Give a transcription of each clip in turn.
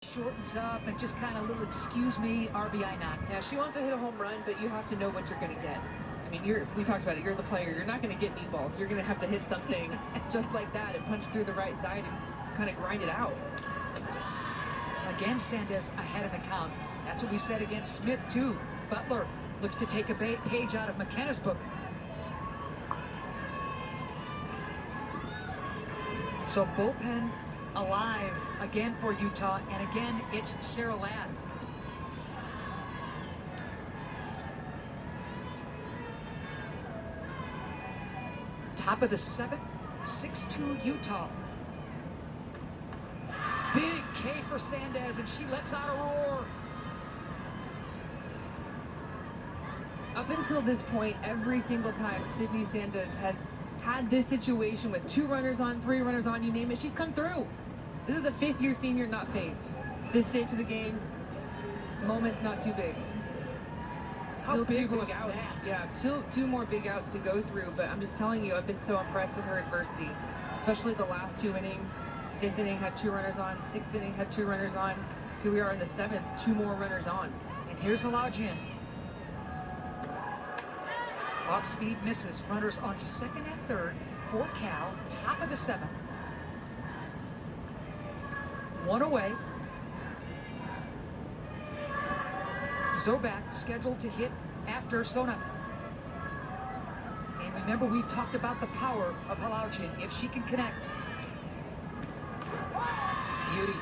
Shortens up and just kind of a little excuse me, RBI knock. Yeah, she wants to hit a home run, but you have to know what you're going to get. I mean, we talked about it. You're the player. You're not going to get meatballs. You're going to have to hit something just like that and punch through the right side and kind of grind it out. Again, Sandez ahead of the count. That's what we said against Smith, too. Butler looks to take a page out of McKenna's book. So bullpen alive again for Utah, and again it's Sarah Ladd. Top of the seventh, 6-2 Utah. Big K for Sandez, and she lets out a roar. Up until this point, every single time Sydney Sandez has had this situation with 2 runners on, 3 runners on, you name it, she's come through. This is a 5th-year senior not faced. This stage of the game, moment's not too big. How big was outs. that? Yeah, two more big outs to go through, but I'm just telling you, I've been so impressed with her adversity, especially the last 2 innings. 5th inning had 2 runners on, 6th inning had 2 runners on. Here we are in the 7th, 2 more runners on. And here's Halajian. Off speed misses. Runners on 2nd and 3rd for Cal. Top of the 7th. 1 away. Zobak scheduled to hit after Sona. And remember, we've talked about the power of Halajian if she can connect. Beauty.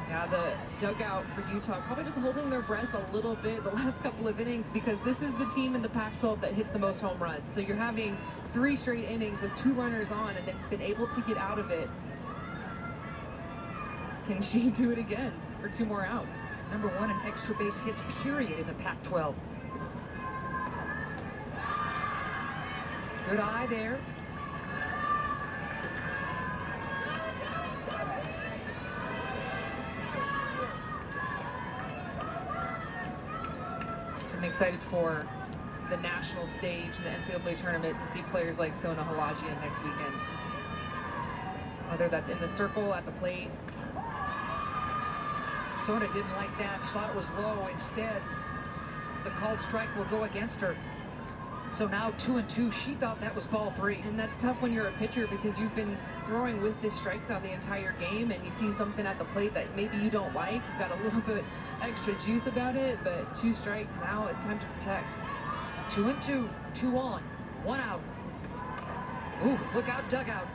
Yeah, the dugout for Utah probably just holding their breath a little bit the last couple of innings, because this is the team in the Pac-12 that hits the most home runs. So you're having 3 straight innings with 2 runners on and then been able to get out of it. Can she do it again for 2 more outs? Number 1 in extra base hits period in the Pac-12. Good eye there. I'm excited for the national stage and the NCAA tournament to see players like Sona Halajian next weekend. Whether that's in the circle, at the plate. Sona didn't like that. She thought it was low. Instead, the called strike will go against her. So now 2-2. She thought that was ball 3. And that's tough when you're a pitcher, because you've been throwing with this strike zone the entire game, and you see something at the plate that maybe you don't like. You've got a little bit extra juice about it, but 2 strikes now. It's time to protect. 2-2. 2 on. 1 out. Ooh, look out, dugout.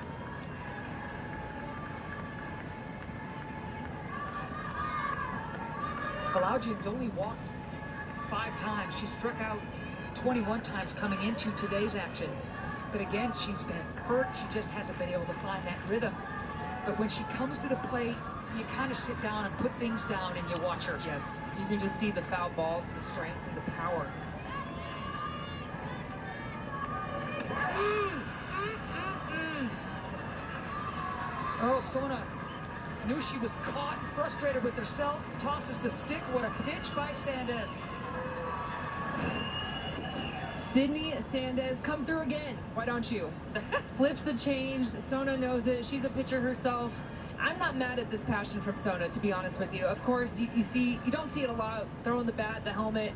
Halajian's only walked 5 times. She struck out 21 times coming into today's action. But again, she's been hurt. She just hasn't been able to find that rhythm. But when she comes to the plate, you kind of sit down and put things down and you watch her. Yes, you can just see the foul balls, the strength, and the power. Oh, Sona knew she was caught and frustrated with herself. Tosses the stick. What a pitch by Sandez. Sydney Sandez, come through again. Why don't you? Flips the change. Sona knows it. She's a pitcher herself. I'm not mad at this passion from Sona, to be honest with you. Of course, you don't see it a lot, throwing the bat, the helmet.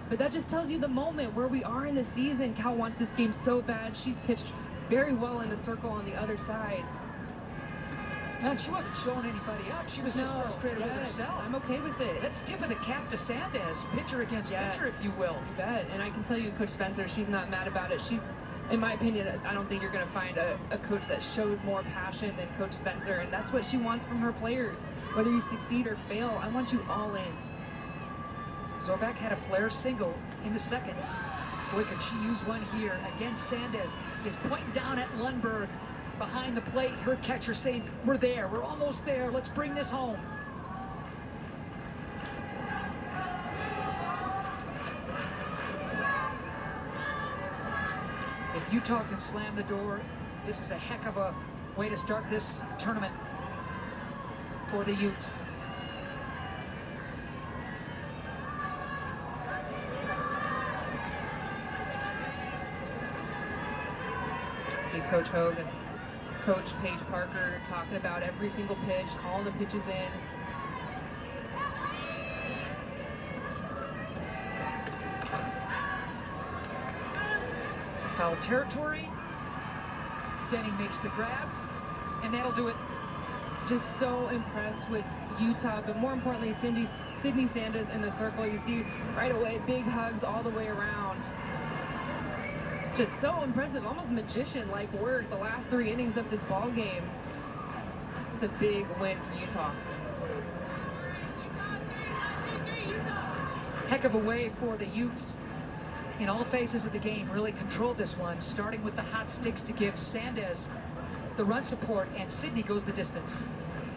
But that just tells you the moment where we are in the season. Cal wants this game so bad. She's pitched very well in the circle on the other side. And she wasn't showing anybody up. She was just frustrated with herself. I'm okay with it. That's tipping the cap to Sandez, pitcher against pitcher, if you will. You bet. And I can tell you, Coach Spencer, she's not mad about it. She's, in my opinion, I don't think you're going to find a coach that shows more passion than Coach Spencer. And that's what she wants from her players. Whether you succeed or fail, I want you all in. Zobak had a flare single in the 2nd. Boy, could she use one here. Again, Sandez is pointing down at Lundberg. Behind the plate, her catcher saying, we're there, we're almost there, let's bring this home. If Utah can slam the door, this is a heck of a way to start this tournament for the Utes. See Coach Hogan Coach Paige Parker talking about every single pitch, calling the pitches in. Foul territory. Denning makes the grab, and that'll do it. Just so impressed with Utah, but more importantly, Sydney Sanders in the circle. You see right away, big hugs all the way around. Just so impressive, almost magician-like work the last 3 innings of this ball game. It's a big win for Utah. Heck of a way for the Utes in all phases of the game. Really controlled this one, starting with the hot sticks to give Sanders the run support, and Sydney goes the distance.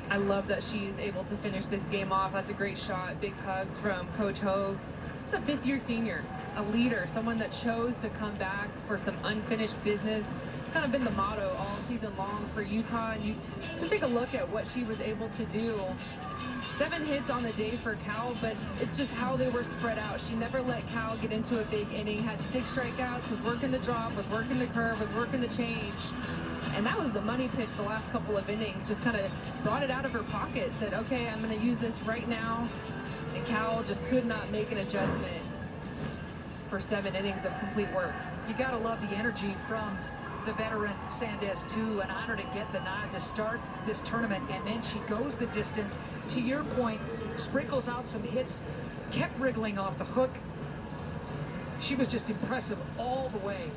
I love that she's able to finish this game off. That's a great shot. Big hugs from Coach Hogue. It's a 5th-year senior, a leader, someone that chose to come back for some unfinished business. It's kind of been the motto all season long for Utah. And you just take a look at what she was able to do. 7 hits on the day for Cal, but it's just how they were spread out. She never let Cal get into a big inning, had 6 strikeouts, was working the drop, was working the curve, was working the change. And that was the money pitch the last couple of innings. Just kind of brought it out of her pocket, said, okay, I'm going to use this right now. And Cal just could not make an adjustment for 7 innings of complete work. You got to love the energy from the veteran Sanders, too. An honor to get the nod to start this tournament, and then she goes the distance. To your point, sprinkles out some hits, kept wriggling off the hook. She was just impressive all the way.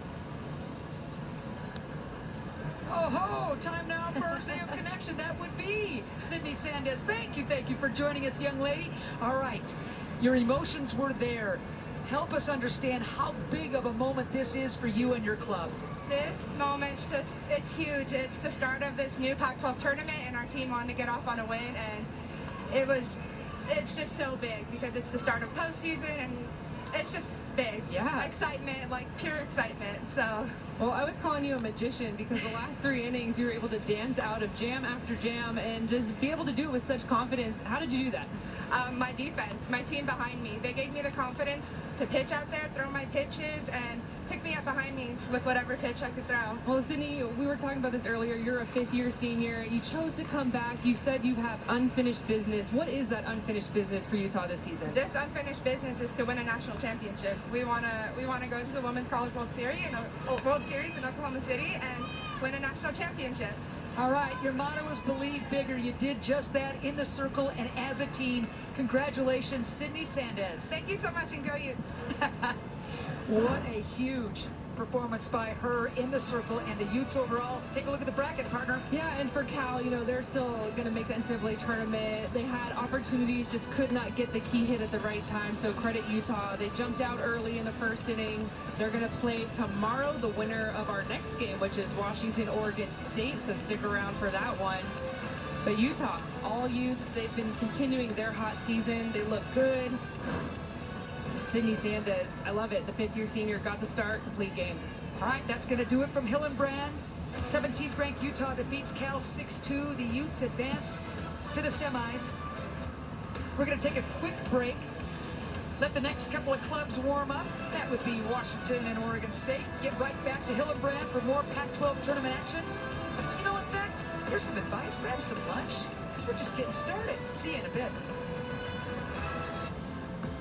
Oh ho, time now for our Exam Connection. That would be Sydney Sanders. Thank you for joining us, young lady. All right, your emotions were there. Help us understand how big of a moment this is for you and your club. This moment's just, it's huge. It's the start of this new Pac-12 tournament, and our team wanted to get off on a win, and it's just so big because it's the start of postseason, and it's just big. Yeah. Excitement, like pure excitement, so. Well, I was calling you a magician because the last 3 innings you were able to dance out of jam after jam and just be able to do it with such confidence. How did you do that? My defense, my team behind me, they gave me the confidence to pitch out there, throw my pitches, and pick me up behind me with whatever pitch I could throw. Well, Sydney, we were talking about this earlier. You're a 5th-year senior. You chose to come back. You said you have unfinished business. What is that unfinished business for Utah this season? This unfinished business is to win a national championship. We want to go to the Women's College World Series in Oklahoma City and win a national championship. All right, your motto is believe bigger. You did just that in the circle and as a team. Congratulations, Sydney Sanders. Thank you so much, and go Utes. What a huge performance by her in the circle and the Utes overall. Take a look at the bracket, partner. Yeah, and for Cal, you know, they're still going to make the NCAA tournament. They had opportunities, just could not get the key hit at the right time, so credit Utah. They jumped out early in the 1st inning. They're going to play tomorrow, the winner of our next game, which is Washington, Oregon State, so stick around for that one. But Utah, all Utes, they've been continuing their hot season. They look good. Sydney Sanders, I love it. The 5th-year senior got the start, complete game. All right, that's going to do it from Hillenbrand. 17th ranked Utah defeats Cal 6-2. The Utes advance to the semis. We're going to take a quick break. Let the next couple of clubs warm up. That would be Washington and Oregon State. Get right back to Hillenbrand for more Pac-12 tournament action. You know, in fact, here's some advice. Grab some lunch, because we're just getting started. See you in a bit.